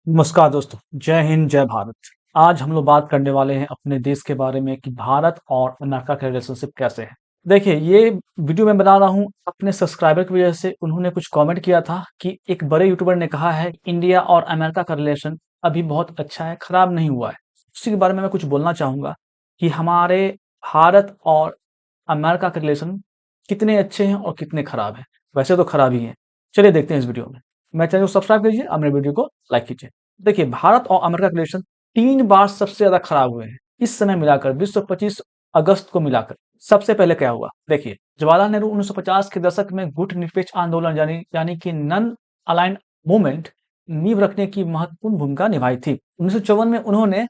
नमस्कार दोस्तों, जय हिंद, जय भारत। आज हम लोग बात करने वाले हैं अपने देश के बारे में कि भारत और अमेरिका का रिलेशनशिप कैसे है। देखिए, ये वीडियो मैं बना रहा हूँ अपने सब्सक्राइबर की वजह से। उन्होंने कुछ कमेंट किया था कि एक बड़े यूट्यूबर ने कहा है इंडिया और अमेरिका का रिलेशन अभी बहुत अच्छा है, खराब नहीं हुआ है। उसी के बारे में मैं कुछ बोलना चाहूँगा कि हमारे भारत और अमेरिका के रिलेशन कितने अच्छे हैं और कितने खराब हैं। वैसे तो खराब ही हैं। चलिए देखते हैं इस वीडियो में। मेरे चैनल को सब्सक्राइब कीजिए और मेरे वीडियो को लाइक कीजिए। देखिए, भारत और अमेरिका के रिलेशन 3 बार सबसे ज़्यादा खराब हुए हैं। इस समय मिलाकर 2025 अगस्त को मिलाकर। सबसे पहले क्या हुआ? देखिए, जवाहरलाल नेहरू 1950 के दशक में गुटनिरपेक्ष आंदोलन यानी यानी कि नॉन अलाइन्ड मूवमेंट नींव रखने की महत्वपूर्ण भूमिका निभाई थी। 1954 में उन्होंने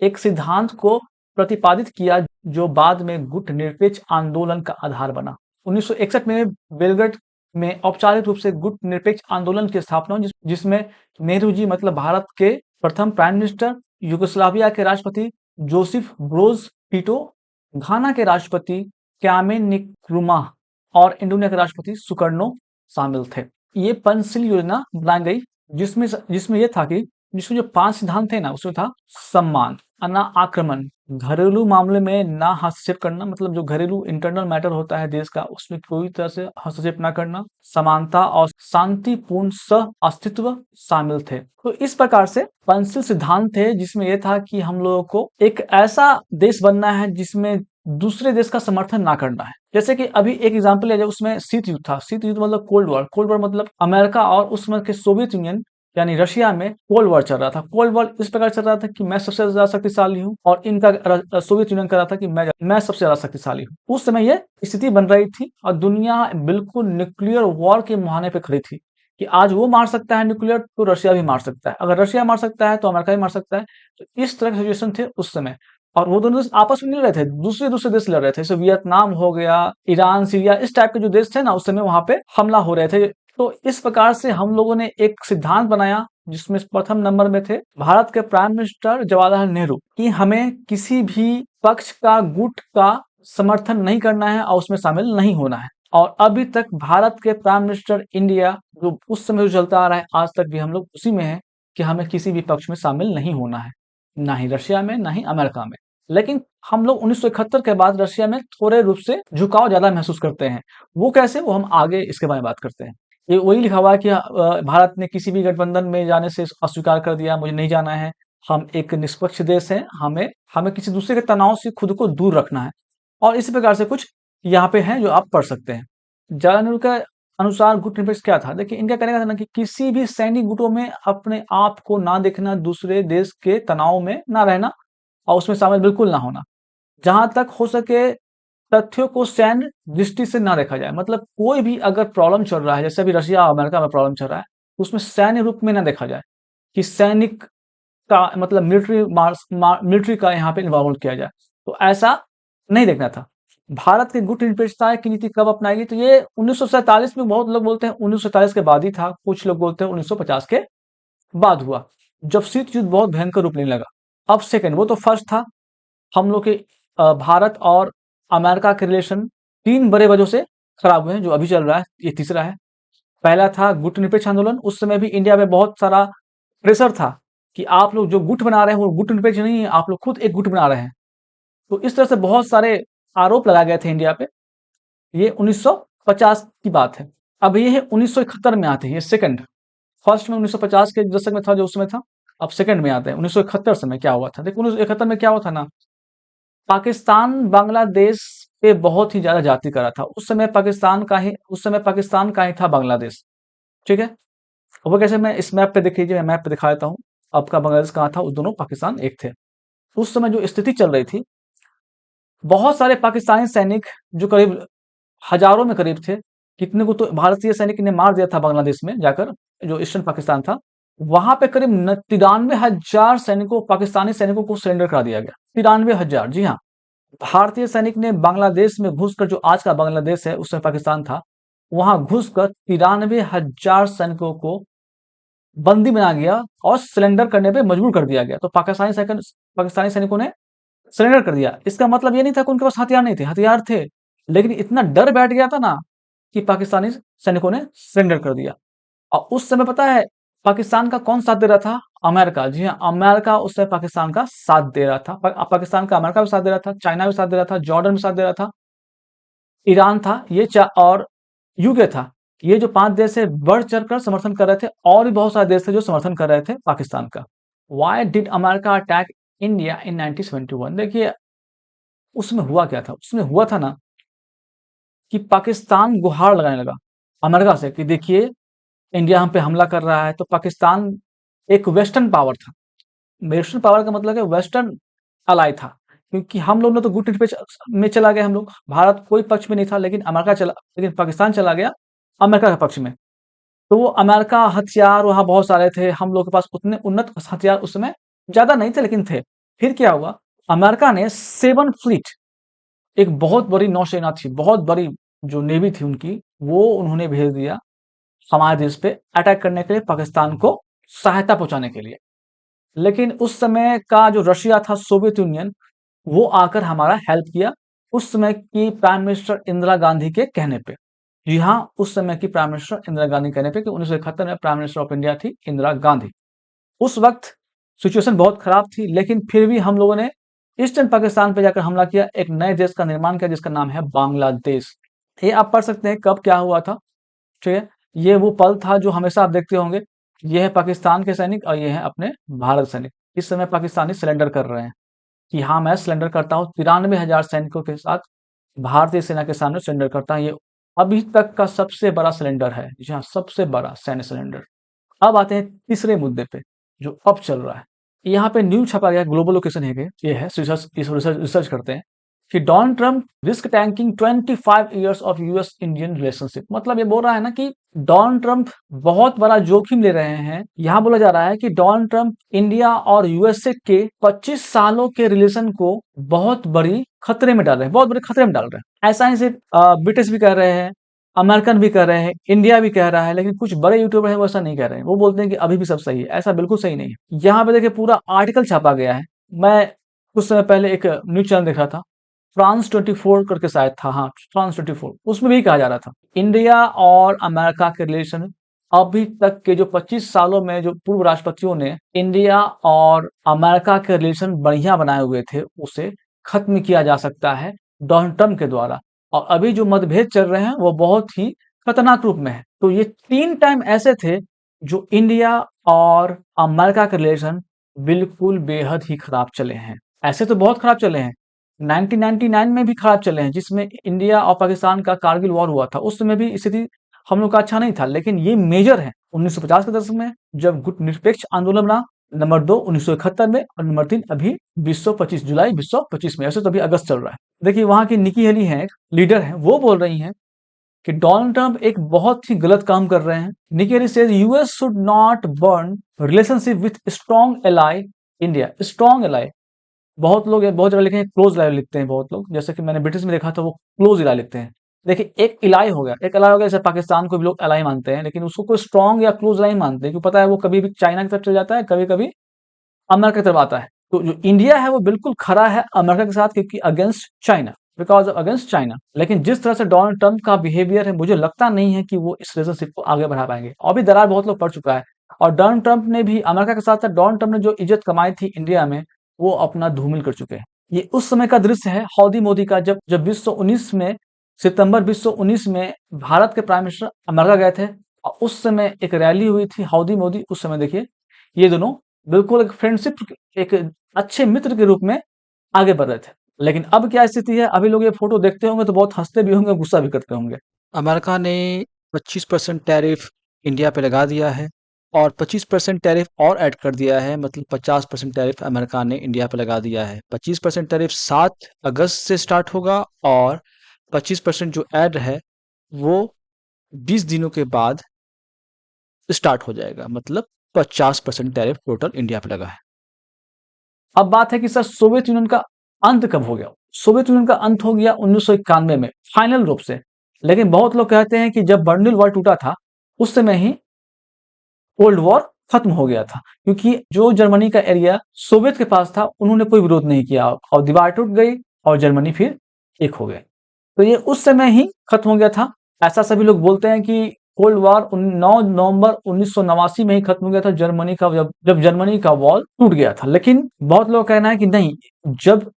एक सिद्धांत को प्रतिपादित किया जो बाद में गुटनिरपेक्ष आंदोलन का आधार बना। 1961 में बेलग्रेड में औपचारिक रूप से गुटनिरपेक्ष आंदोलन की स्थापना हुई जिसमें नेहरू जी मतलब भारत के प्रथम प्राइम मिनिस्टर, यूगोस्लाविया के राष्ट्रपति जोसेफ ब्रोज टिटो, घाना के राष्ट्रपति क्यामे निक्रुमाह और इंडोनेशिया के राष्ट्रपति सुकर्नो शामिल थे। ये पंचशील योजना बनाई गई जिसमें जिसमें ये था कि जिसमें जो 5 सिद्धांत थे ना, उसमें था सम्मान, ना आक्रमण, घरेलू मामले में ना हस्तक्षेप करना, मतलब जो घरेलू इंटरनल मैटर होता है देश का उसमें कोई तरह से हस्तक्षेप ना करना, समानता और शांतिपूर्ण सह अस्तित्व शामिल थे। तो इस प्रकार से पंचशील सिद्धांत थे जिसमें यह था कि हम लोगों को एक ऐसा देश बनना है जिसमें दूसरे देश का समर्थन ना करना है। जैसे कि अभी एक एग्जाम्पल है, उसमें शीत युद्ध था। शीत युद्ध मतलब कोल्ड वॉर। कोल्ड वॉर मतलब अमेरिका और उस समय के सोवियत यूनियन यानी रशिया में कोल्ड वॉर चल रहा था। कोल्ड वॉर इस प्रकार चल रहा था कि मैं सबसे ज्यादा शक्तिशाली हूँ और इनका सोवियत यूनियन कह रहा था कि मैं सबसे ज्यादा शक्तिशाली हूँ। उस समय ये स्थिति बन रही थी और दुनिया बिल्कुल न्यूक्लियर वॉर के मुहाने पे खड़ी थी कि आज वो मार सकता है न्यूक्लियर तो रशिया भी मार सकता है, अगर रशिया मार सकता है तो अमेरिका भी मार सकता है। तो इस तरह के सिचुएशन थे उस समय। और वो दोनों देश आपस में नहीं लड़ रहे थे, दूसरे दूसरे देश लड़ रहे थे, जैसे वियतनाम हो गया, ईरान, सीरिया, इस टाइप के जो देश थे ना उस समय वहां पे हमला हो रहे थे। तो इस प्रकार से हम लोगों ने एक सिद्धांत बनाया जिसमें प्रथम नंबर में थे भारत के प्राइम मिनिस्टर जवाहरलाल नेहरू कि हमें किसी भी पक्ष का गुट का समर्थन नहीं करना है और उसमें शामिल नहीं होना है। और अभी तक भारत के प्राइम मिनिस्टर इंडिया जो उस समय जो चलता आ रहा है आज तक भी हम लोग उसी में है कि हमें किसी भी पक्ष में शामिल नहीं होना है, ना ही रशिया में ना ही अमेरिका में। लेकिन हम लोग 1971 के बाद रशिया में थोड़े रूप से झुकाव ज्यादा महसूस करते हैं। वो कैसे, वो हम आगे इसके बारे में बात करते हैं। ये वही लिखा हुआ है कि भारत ने किसी भी गठबंधन में जाने से अस्वीकार कर दिया, मुझे नहीं जाना है, हम एक निष्पक्ष देश है, हमें हमें किसी दूसरे के तनाव से खुद को दूर रखना है। और इसी प्रकार से कुछ यहाँ पे है जो आप पढ़ सकते हैं। जवाहरलाल नेहरू के अनुसार गुटनिरपेक्ष क्या था? देखिए, इनका कहने का था ना कि किसी भी सैनिक गुटों में अपने आप को ना देखना, दूसरे देश के तनाव में ना रहना और उसमें शामिल बिल्कुल ना होना। जहां तक हो सके तथ्यों को सैन्य दृष्टि से ना देखा जाए, मतलब कोई भी अगर प्रॉब्लम चल रहा है, जैसे अभी रशिया और अमेरिका में प्रॉब्लम चल रहा है, उसमें सैन्य रूप में ना देखा जाए कि सैनिक का मतलब मिलिट्री का यहाँ पे इन्वॉल्वमेंट किया जाए। तो ऐसा नहीं देखना था। भारत की गुटनिरपेक्षता की नीति कब अपनाई गई? तो ये 1947 में, बहुत लोग बोलते हैं 1947 के बाद ही था, कुछ लोग बोलते हैं 1950 के बाद हुआ, जब शीत युद्ध बहुत भयंकर रूप लेने लगा। अब सेकंड, वो तो फर्स्ट था। हम लोग के भारत और अमेरिका के रिलेशन 3 बड़े वजहों से खराब हुए हैं, जो अभी चल रहा है, ये तीसरा है। पहला था गुटनिरपेक्ष आंदोलन। उस समय भी इंडिया में बहुत सारा प्रेशर था कि आप लोग जो गुट बना रहे हैं वो गुटनिरपेक्ष नहीं है, आप लोग खुद एक गुट बना रहे हैं। तो इस तरह से बहुत सारे आरोप लगाए गए थे इंडिया पे। ये 1950 की बात है। अब ये है 1971 में आते हैं, ये सेकंड। फर्स्ट में 1950 के दशक में था जो उसमें था। अब सेकंड में आते हैं 1971 समय क्या हुआ था। देखो 1971 में क्या हुआ था ना, पाकिस्तान बांग्लादेश पे बहुत ही ज्यादा जाति करा था। उस समय पाकिस्तान का ही था बांग्लादेश। ठीक है। वो कैसे, मैं इस मैप पे देख लीजिए, मैं मैप पे दिखा देता हूँ आपका बांग्लादेश कहाँ था। उस दोनों पाकिस्तान एक थे। उस समय जो स्थिति चल रही थी, बहुत सारे पाकिस्तानी सैनिक जो करीब हजारों में करीब थे, कितने को तो भारतीय सैनिक ने मार दिया था बांग्लादेश में जाकर, जो ईस्टर्न पाकिस्तान था। वहां पे करीब 93,000 सैनिकों, पाकिस्तानी सैनिकों को सरेंडर करा दिया गया। 93,000, जी हाँ। भारतीय सैनिक ने बांग्लादेश में घुसकर, जो आज का बांग्लादेश है उस समय पाकिस्तान था, वहां घुसकर 93,000 सैनिकों को बंदी बना गया और सरेंडर करने पे मजबूर कर दिया गया। तो पाकिस्तानी सैनिकों ने सरेंडर कर दिया। इसका मतलब ये नहीं था कि उनके पास हथियार नहीं थे, हथियार थे, लेकिन इतना डर बैठ गया था ना कि पाकिस्तानी सैनिकों ने सरेंडर कर दिया। और उस समय पता है पाकिस्तान का कौन साथ दे रहा था? अमेरिका, जी हाँ, अमेरिका उस समय पाकिस्तान का साथ दे रहा था। पाकिस्तान का अमेरिका भी साथ दे रहा था, चाइना भी साथ दे रहा था, जॉर्डन भी साथ दे रहा था, ईरान था, ये चा और यूके था। ये जो 5 देश है बढ़-चढ़ कर समर्थन कर रहे थे और भी बहुत सारे देश थे जो समर्थन कर रहे थे पाकिस्तान का। Why did America attack India in 1971? देखिए, उसमें हुआ क्या था? उसमें हुआ था ना कि पाकिस्तान गुहार लगाने लगा अमेरिका से कि देखिए इंडिया हम पे हमला कर रहा है, तो पाकिस्तान एक वेस्टर्न पावर था। वेस्टर्न पावर का मतलब है वेस्टर्न अलाई था, क्योंकि हम लोग ने तो गुट पे में चला गया, हम लोग भारत कोई पक्ष में नहीं था, लेकिन पाकिस्तान चला गया अमेरिका के पक्ष में। तो वो अमेरिका हथियार वहां बहुत सारे थे, हम लोग के पास उतने उन्नत हथियार उस समय ज्यादा नहीं थे, लेकिन थे। फिर क्या हुआ, अमेरिका ने 7 फ्लीट, एक बहुत बड़ी नौसेना थी, बहुत बड़ी जो नेवी थी उनकी, वो उन्होंने भेज दिया हमारे देश पे अटैक करने के लिए, पाकिस्तान को सहायता पहुंचाने के लिए। लेकिन उस समय का जो रशिया था, सोवियत यूनियन, वो आकर हमारा हेल्प किया उस समय की प्राइम मिनिस्टर इंदिरा गांधी के कहने पे। जी हाँ, उस समय की प्राइम मिनिस्टर इंदिरा गांधी के कहने पे, कि 1971 में प्राइम मिनिस्टर ऑफ इंडिया थी इंदिरा गांधी। उस वक्त सिचुएशन बहुत खराब थी, लेकिन फिर भी हम लोगों ने ईस्टर्न पाकिस्तान पे जाकर हमला किया, एक नए देश का निर्माण किया जिसका नाम है बांग्लादेश। ये आप पढ़ सकते हैं कब क्या हुआ था। ठीक है, ये वो पल था जो हमेशा आप देखते होंगे। ये है पाकिस्तान के सैनिक और ये है अपने भारत सैनिक। इस समय पाकिस्तानी सरेंडर कर रहे हैं कि हाँ, मैं सरेंडर करता हूँ, 93,000 सैनिकों के साथ भारतीय सेना के सामने सरेंडर करता है। ये अभी तक का सबसे बड़ा सिलेंडर है, जी हाँ, सबसे बड़ा सैन्य सिलेंडर। अब आते हैं तीसरे मुद्दे पे जो अब चल रहा है। यहाँ पे न्यूज छपा गया, ग्लोबल लोकेशन है ये है, रिसर्च करते हैं कि Donald Trump risk tanking 25 years of US Indian relationship. मतलब ये बोल रहा है ना कि डोनाल्ड ट्रंप बहुत बड़ा जोखिम ले रहे हैं। यहाँ बोला जा रहा है कि डोनाल्ड ट्रंप इंडिया और यूएसए के 25 सालों के रिलेशन को बहुत बड़ी खतरे में डाल रहे हैं, बहुत बड़े खतरे में डाल रहे हैं। ऐसा ही सिर्फ ब्रिटिश भी कह रहे हैं, अमेरिकन भी कह रहे हैं, इंडिया भी कह रहा है, लेकिन कुछ बड़े यूट्यूबर हैं वो ऐसा नहीं कह रहे हैं। वो बोलते हैं कि अभी भी सब सही है। ऐसा बिल्कुल सही नहीं है। यहाँ पे देखिए पूरा आर्टिकल छापा गया है। मैं कुछ समय पहले एक न्यूज चैनल देख रहा था, फ्रांस 24 करके शायद था, हाँ, फ्रांस 24, उसमें भी कहा जा रहा था इंडिया और अमेरिका के रिलेशन अभी तक के जो 25 सालों में जो पूर्व राष्ट्रपतियों ने इंडिया और अमेरिका के रिलेशन बढ़िया बनाए हुए थे, उसे खत्म किया जा सकता है डोनाल्ड ट्रंप के द्वारा। और अभी जो मतभेद चल रहे हैं वो बहुत ही खतरनाक रूप में है। तो ये 3 टाइम ऐसे थे जो इंडिया और अमेरिका के रिलेशन बिल्कुल बेहद ही खराब चले हैं। ऐसे तो बहुत खराब चले हैं, 1999 में भी खराब चले हैं, जिसमें इंडिया और पाकिस्तान का कारगिल वॉर हुआ था। उस समय भी स्थिति हम लोग का अच्छा नहीं था, लेकिन ये मेजर है 1950 के दशक में जब गुट निरपेक्ष आंदोलन बना, नंबर 2 1971 में, और नंबर 3 अभी 2025 जुलाई 2025 में। ऐसे तो अभी अगस्त चल रहा है। देखिए वहां की निकी हेली है, एक लीडर है, वो बोल रही हैं कि डोनाल्ड ट्रंप एक बहुत ही गलत काम कर रहे हैं। Nikki Haley says US should not burn relationship with strong ally India. Strong ally, बहुत लोग बहुत जगह लिखे हैं क्लोज इलाई लिखते हैं बहुत लोग, जैसे कि मैंने ब्रिटिश में देखा था वो क्लोज इलाई लिखते हैं। देखिए एक इलाई हो गया, एक इलाई हो गया, जैसे पाकिस्तान को भी लोग अलाई मानते हैं, लेकिन उसको कोई स्ट्रॉन्ग या क्लोज इलाई मानते हैं, क्योंकि पता है वो कभी भी चाइना की तरफ चल जाता है, कभी कभी अमेरिका की तरफ आता है। तो जो इंडिया है वो बिल्कुल खड़ा है अमेरिका के साथ, क्योंकि against China, because of against China. लेकिन जिस तरह से डोनाल्ड ट्रंप का बिहेवियर है, मुझे लगता नहीं है कि वो इस रिलेशनशिप को आगे बढ़ा पाएंगे। अभी दरार बहुत लोग पड़ चुका है, और डोनाल्ड ट्रंप ने भी अमेरिका के साथ साथ डोनाल्ड ट्रंप ने जो इज्जत कमाई थी इंडिया में, वो अपना धूमिल कर चुके हैं। ये उस समय का दृश्य है हौदी मोदी का, जब जब 2019 में, सितंबर 2019 में भारत के प्राइम मिनिस्टर अमेरिका गए थे, और उस समय एक रैली हुई थी हौदी मोदी। उस समय देखिए ये दोनों बिल्कुल एक फ्रेंडशिप, एक अच्छे मित्र के रूप में आगे बढ़ रहे थे। लेकिन अब क्या स्थिति है, अभी लोग ये फोटो देखते होंगे तो बहुत हंसते भी होंगे, गुस्सा भी करते होंगे। अमेरिका ने 25% टैरिफ इंडिया पे लगा दिया है, और 25% टैरिफ और ऐड कर दिया है, मतलब 50% टैरिफ अमेरिका ने इंडिया पे लगा दिया है। 25% टैरिफ 7 अगस्त से स्टार्ट होगा, और 25% जो ऐड है वो 20 दिनों के बाद स्टार्ट हो जाएगा, मतलब 50% टैरिफ टोटल इंडिया पे लगा है। अब बात है कि सर सोवियत यूनियन का अंत कब हो गया? सोवियत यूनियन का अंत हो गया 1991 में, फाइनल रूप से। लेकिन बहुत लोग कहते हैं कि जब बर्लिन वॉल टूटा था, उस समय ही कोल्ड वॉर खत्म हो गया था, क्योंकि जो जर्मनी का एरिया सोवियत के पास था, उन्होंने कोई विरोध नहीं किया, और दीवार टूट गई और जर्मनी फिर एक हो गए। तो ये उस समय ही खत्म हो गया था, ऐसा सभी लोग बोलते हैं कि कोल्ड वॉर 9 नवंबर 1989 में ही खत्म हो गया था, जर्मनी का जब जर्मनी का वॉल टूट गया था। लेकिन बहुत लोग कहना है कि नहीं, जब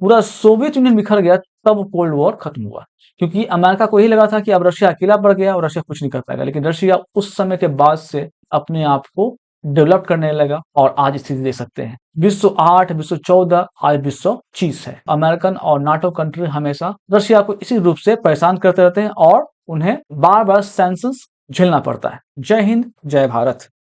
पूरा सोवियत यूनियन बिखर गया तब कोल्ड वॉर खत्म हुआ, क्योंकि अमेरिका को यही लगा था कि अब रशिया अकेला पड़ गया और रशिया कुछ नहीं कर पाएगा। लेकिन रशिया उस समय के बाद से अपने आप को डेवलप करने लगा और आज स्थिति देख सकते हैं, विश्व 8, विश्व 14, आज विश्व 20 है। अमेरिकन और नाटो कंट्री हमेशा रशिया को इसी रूप से परेशान करते रहते हैं और उन्हें बार बार सैंक्शंस झेलना पड़ता है। जय हिंद, जय भारत।